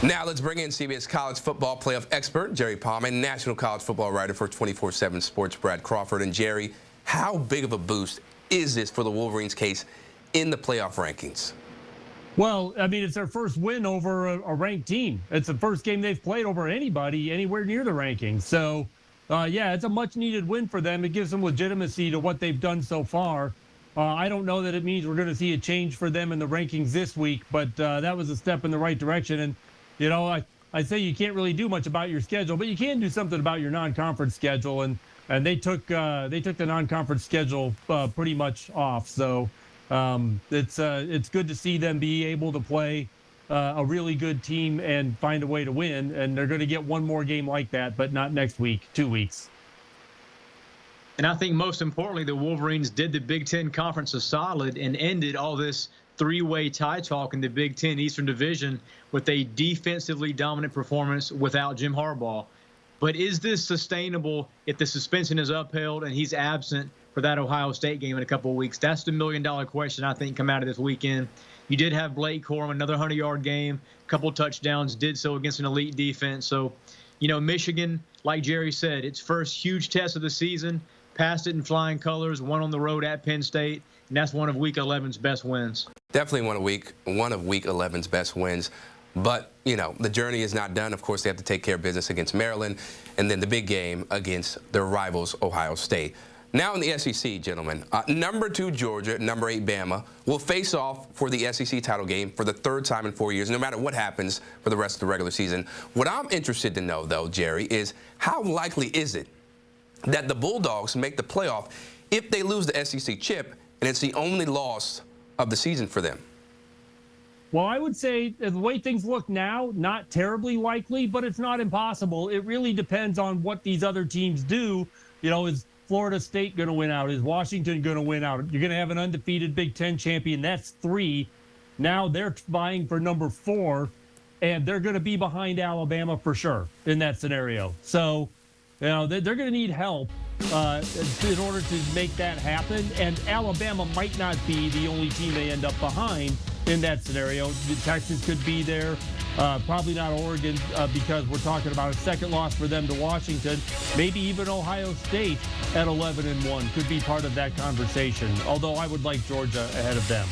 Now let's bring in CBS College Football Playoff expert Jerry Palm and National College Football writer for 24/7 Sports Brad Crawford. And Jerry, how big of a boost is this for the Wolverines' case in the playoff rankings? Well, I mean, it's their first win over a ranked team. It's the first game they've played over anybody anywhere near the rankings. So, yeah, it's a much-needed win for them. It gives them legitimacy to what they've done so far. I don't know that it means we're going to see a change for them in the rankings this week, but that was a step in the right direction. And, you know, I say you can't really do much about your schedule, but you can do something about your non-conference schedule. And they took the non-conference schedule pretty much off. So it's good to see them be able to play a really good team and find a way to win. And they're going to get one more game like that, but not next week, 2 weeks. And I think most importantly, the Wolverines did the Big Ten Conference a solid and ended all this three-way tie talk in the Big Ten Eastern Division with a defensively dominant performance without Jim Harbaugh. But is this sustainable if the suspension is upheld and he's absent for that Ohio State game in a couple of weeks? That's the million-dollar question, I think, come out of this weekend. You did have Blake Corum, another 100-yard game, a couple touchdowns, did so against an elite defense. So, you know, Michigan, like Jerry said, its first huge test of the season, passed it in flying colors, won on the road at Penn State, and that's one of Week 11's best wins. Definitely one of Week 11's best wins. But, you know, the journey is not done. Of course, they have to take care of business against Maryland, and then the big game against their rivals, Ohio State. Now in the SEC, gentlemen, number 2 Georgia, number 8 Bama will face off for the SEC title game for the 3rd time in 4 years, no matter what happens for the rest of the regular season. What I'm interested to know, though, Jerry, is how likely is it that the Bulldogs make the playoff if they lose the SEC chip and it's the only loss of the season for them? Well, I would say the way things look now, not terribly likely, but it's not impossible. It really depends on what these other teams do. You know, is Florida State going to win out? Is Washington going to win out? You're going to have an undefeated Big Ten champion. That's 3. Now they're vying for number 4, and they're going to be behind Alabama for sure in that scenario. So, you know, they're going to need help in order to make that happen. And Alabama might not be the only team they end up behind in that scenario. Texas could be there. Probably not Oregon because we're talking about a second loss for them to Washington. Maybe even Ohio State at 11-1 could be part of that conversation, although I would like Georgia ahead of them.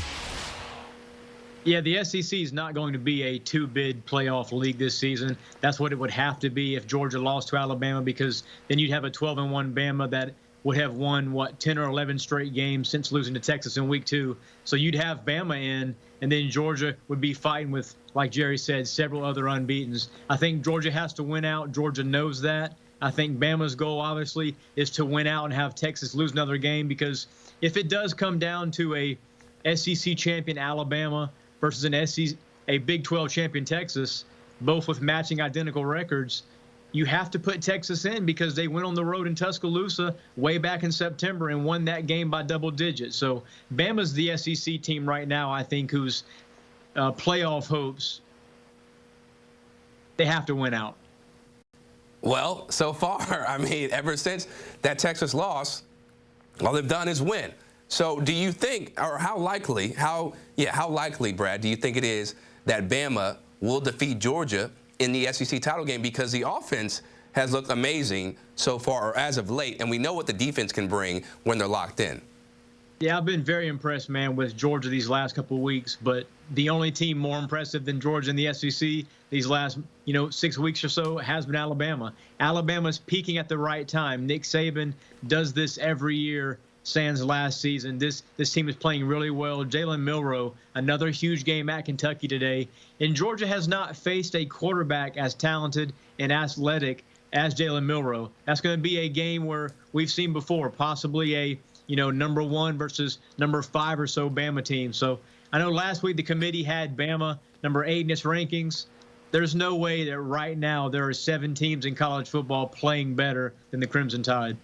Yeah, the SEC is not going to be a 2-bid playoff league this season. That's what it would have to be if Georgia lost to Alabama, because then you'd have a 12-1 Bama that would have won, 10 or 11 straight games since losing to Texas in week 2. So you'd have Bama in, and then Georgia would be fighting with, like Jerry said, several other unbeatens. I think Georgia has to win out. Georgia knows that. I think Bama's goal, obviously, is to win out and have Texas lose another game, because if it does come down to a SEC champion Alabama versus a Big 12 champion Texas, both with matching identical records, you have to put Texas in because they went on the road in Tuscaloosa way back in September and won that game by double digits. So Bama's the SEC team right now, I think, whose playoff hopes, they have to win out. Well, so far, I mean, ever since that Texas loss, all they've done is win. So do you think, or how likely, Brad, do you think it is that Bama will defeat Georgia in the SEC title game? Because the offense has looked amazing so far, or as of late, and we know what the defense can bring when they're locked in. Yeah, I've been very impressed, man, with Georgia these last couple of weeks, but the only team more impressive than Georgia in the SEC these last, 6 weeks or so has been Alabama. Alabama's peaking at the right time. Nick Saban does this every year. Sans last season. This team is playing really well. Jalen Milroe, another huge game at Kentucky today. And Georgia has not faced a quarterback as talented and athletic as Jalen Milroe. That's going to be a game where we've seen before, possibly a number 1 versus number 5 or so Bama team. So I know last week the committee had Bama number 8 in its rankings. There's no way that right now there are 7 teams in college football playing better than the Crimson Tide.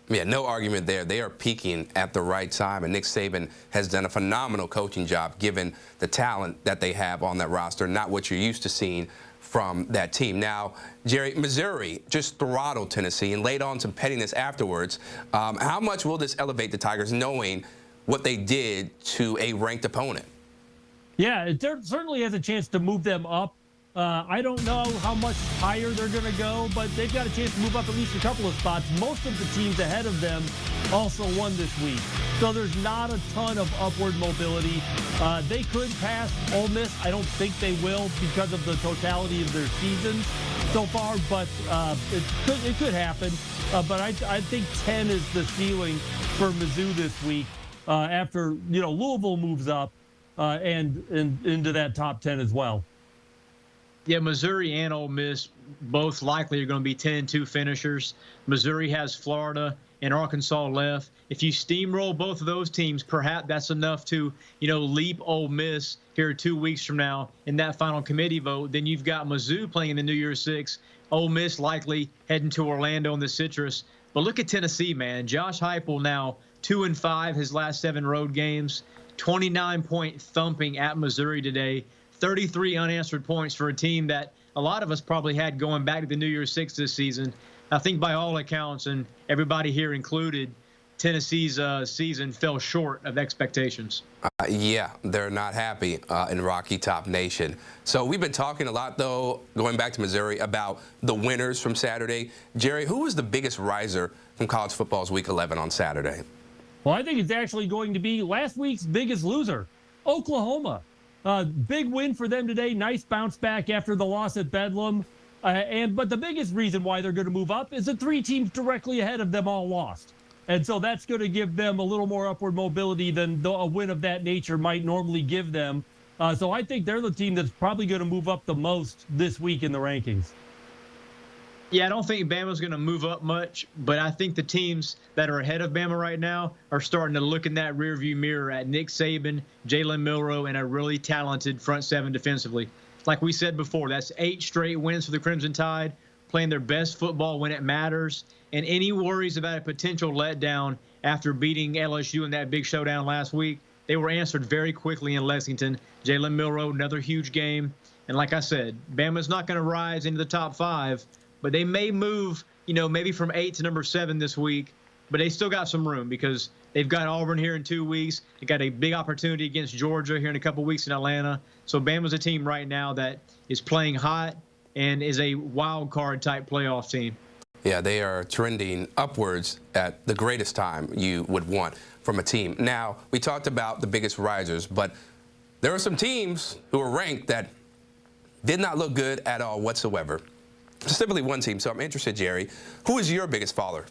Yeah, no argument there. They are peaking at the right time, and Nick Saban has done a phenomenal coaching job given the talent that they have on that roster, not what you're used to seeing from that team. Now, Jerry, Missouri just throttled Tennessee and laid on some pettiness afterwards. How much will this elevate the Tigers knowing what they did to a ranked opponent? Yeah, it certainly has a chance to move them up I don't know how much higher they're going to go, but they've got a chance to move up at least a couple of spots. Most of the teams ahead of them also won this week. So there's not a ton of upward mobility. They could pass Ole Miss. I don't think they will because of the totality of their seasons so far, but it could happen. But I think 10 is the ceiling for Mizzou this week after, Louisville moves up and into that top 10 as well. Yeah, Missouri and Ole Miss both likely are going to be 10-2 finishers. Missouri has Florida and Arkansas left. If you steamroll both of those teams, perhaps that's enough to, leap Ole Miss here 2 weeks from now in that final committee vote. Then you've got Mizzou playing in the New Year's Six. Ole Miss likely heading to Orlando in the Citrus. But look at Tennessee, man. Josh Heupel now 2-5 his last 7 road games. 29-point thumping at Missouri today. 33 unanswered points for a team that a lot of us probably had going back to the New Year's Six this season. I think by all accounts, and everybody here included, Tennessee's season fell short of expectations. Yeah, they're not happy in Rocky Top Nation. So we've been talking a lot, though, going back to Missouri, about the winners from Saturday. Jerry, who was the biggest riser from college football's Week 11 on Saturday? Well, I think it's actually going to be last week's biggest loser, Oklahoma. Big win for them today. Nice bounce back after the loss at Bedlam. But the biggest reason why they're going to move up is that 3 teams directly ahead of them all lost. And so that's going to give them a little more upward mobility than a win of that nature might normally give them. So I think they're the team that's probably going to move up the most this week in the rankings. Yeah, I don't think Bama's going to move up much, but I think the teams that are ahead of Bama right now are starting to look in that rearview mirror at Nick Saban, Jalen Milroe, and a really talented front 7 defensively. Like we said before, that's 8 straight wins for the Crimson Tide, playing their best football when it matters. And any worries about a potential letdown after beating LSU in that big showdown last week, they were answered very quickly in Lexington. Jalen Milroe, another huge game. And like I said, Bama's not going to rise into the top 5, but they may move, maybe from 8 to number 7 this week. But they still got some room because they've got Auburn here in 2 weeks. They got a big opportunity against Georgia here in a couple weeks in Atlanta. So Bama's a team right now that is playing hot and is a wild card type playoff team. Yeah, they are trending upwards at the greatest time you would want from a team. Now, we talked about the biggest risers, but there are some teams who are ranked that did not look good at all whatsoever. Specifically one team. So I'm interested, Jerry, who is your biggest faller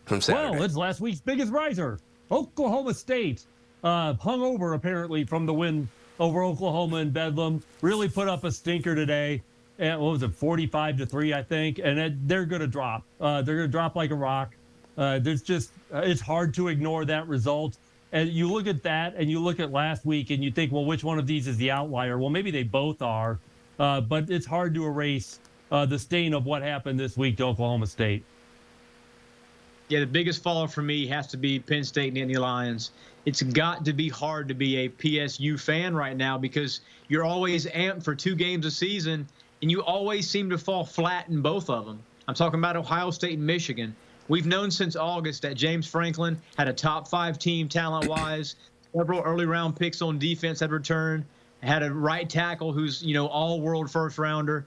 from Saturday? Well, it's last week's biggest riser. Oklahoma State hung over, apparently, from the win over Oklahoma and Bedlam. Really put up a stinker today. And what was it, 45-3, I think? And they're going to drop. They're going to drop like a rock. It's hard to ignore that result. And you look at that and you look at last week and you think, well, which one of these is the outlier? Well, maybe they both are. But it's hard to erase the stain of what happened this week to Oklahoma State. Yeah, the biggest faller for me has to be Penn State and Nittany Lions. It's got to be hard to be a PSU fan right now because you're always amped for 2 games a season, and you always seem to fall flat in both of them. I'm talking about Ohio State and Michigan. We've known since August that James Franklin had a top 5 team talent-wise, several early-round picks on defense had returned, had a right tackle who's, all-world first-rounder.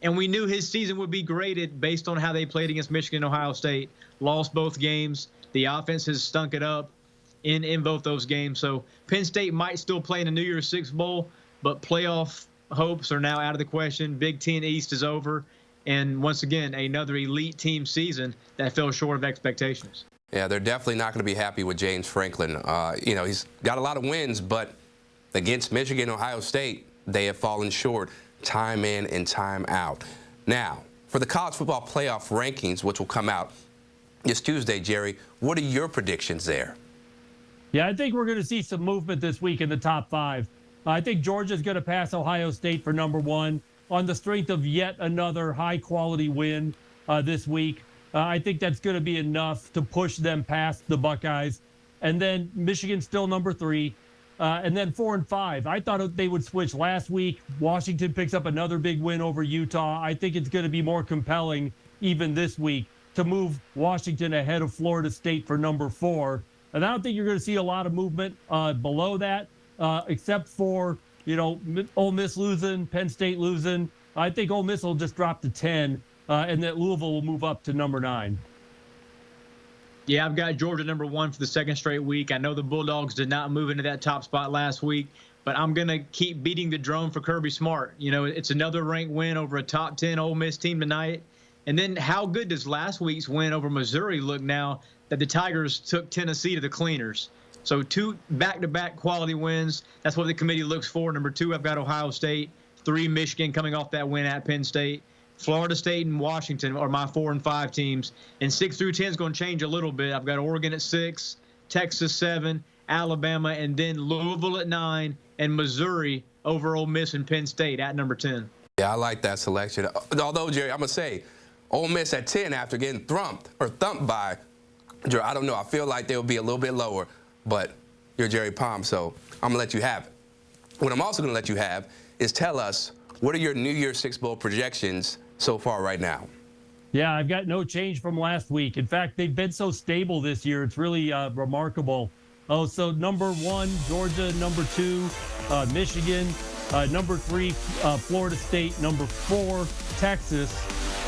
And we knew his season would be graded based on how they played against Michigan and Ohio State. Lost both games. The offense has stunk it up in both those games. So Penn State might still play in the New Year's Six Bowl, but playoff hopes are now out of the question. Big Ten East is over. And once again, another elite team season that fell short of expectations. Yeah, they're definitely not going to be happy with James Franklin. He's got a lot of wins, but against Michigan and Ohio State, they have fallen short time in and time out. Now, for the college football playoff rankings, which will come out this Tuesday, Jerry, what are your predictions there? Yeah, I think we're going to see some movement this week in the top 5. I think Georgia's going to pass Ohio State for number 1 on the strength of yet another high-quality win this week. I think that's going to be enough to push them past the Buckeyes. And then Michigan's still number 3. And then 4 and 5. I thought they would switch last week. Washington picks up another big win over Utah. I think it's going to be more compelling even this week to move Washington ahead of Florida State for number 4. And I don't think you're going to see a lot of movement below that, except for, Ole Miss losing, Penn State losing. I think Ole Miss will just drop to 10, and that Louisville will move up to number 9. Yeah, I've got Georgia number 1 for the second straight week. I know the Bulldogs did not move into that top spot last week, but I'm going to keep beating the drum for Kirby Smart. You know, it's another ranked win over a top 10 Ole Miss team tonight. And then how good does last week's win over Missouri look now that the Tigers took Tennessee to the cleaners? So 2 back-to-back quality wins. That's what the committee looks for. Number 2, I've got Ohio State. 3, Michigan coming off that win at Penn State. Florida State and Washington are my 4 and 5 teams. And 6 through 10 is going to change a little bit. I've got Oregon at 6, Texas 7, Alabama, and then Louisville at 9, and Missouri over Ole Miss and Penn State at number 10. Yeah, I like that selection. Although, Jerry, I'm going to say, Ole Miss at 10 after getting thumped by, I don't know, I feel like they'll be a little bit lower, but you're Jerry Palm, so I'm going to let you have it. What I'm also going to let you have is tell us, what are your New Year's Six Bowl projections so far right now? Yeah, I've got no change from last week. In fact, they've been so stable this year. It's really remarkable. Oh, so number 1, Georgia. Number 2, Michigan. Number 3, Florida State. Number 4, Texas.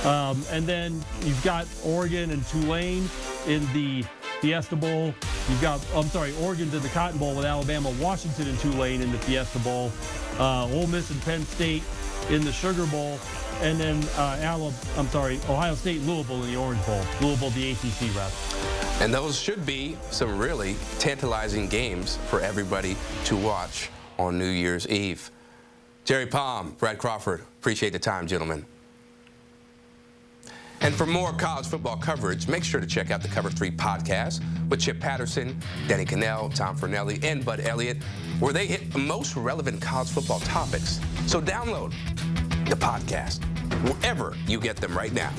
And then you've got Oregon and Tulane in the Fiesta Bowl. You've got, Oregon's in the Cotton Bowl with Alabama, Washington and Tulane in the Fiesta Bowl. Ole Miss and Penn State in the Sugar Bowl. And then Ohio State, Louisville in the Orange Bowl. Louisville, the ACC rep. And those should be some really tantalizing games for everybody to watch on New Year's Eve. Jerry Palm, Brad Crawford, appreciate the time, gentlemen. And for more college football coverage, make sure to check out the Cover 3 podcast with Chip Patterson, Danny Cannell, Tom Fernelli, and Bud Elliott, where they hit the most relevant college football topics. So download the podcast wherever you get them right now.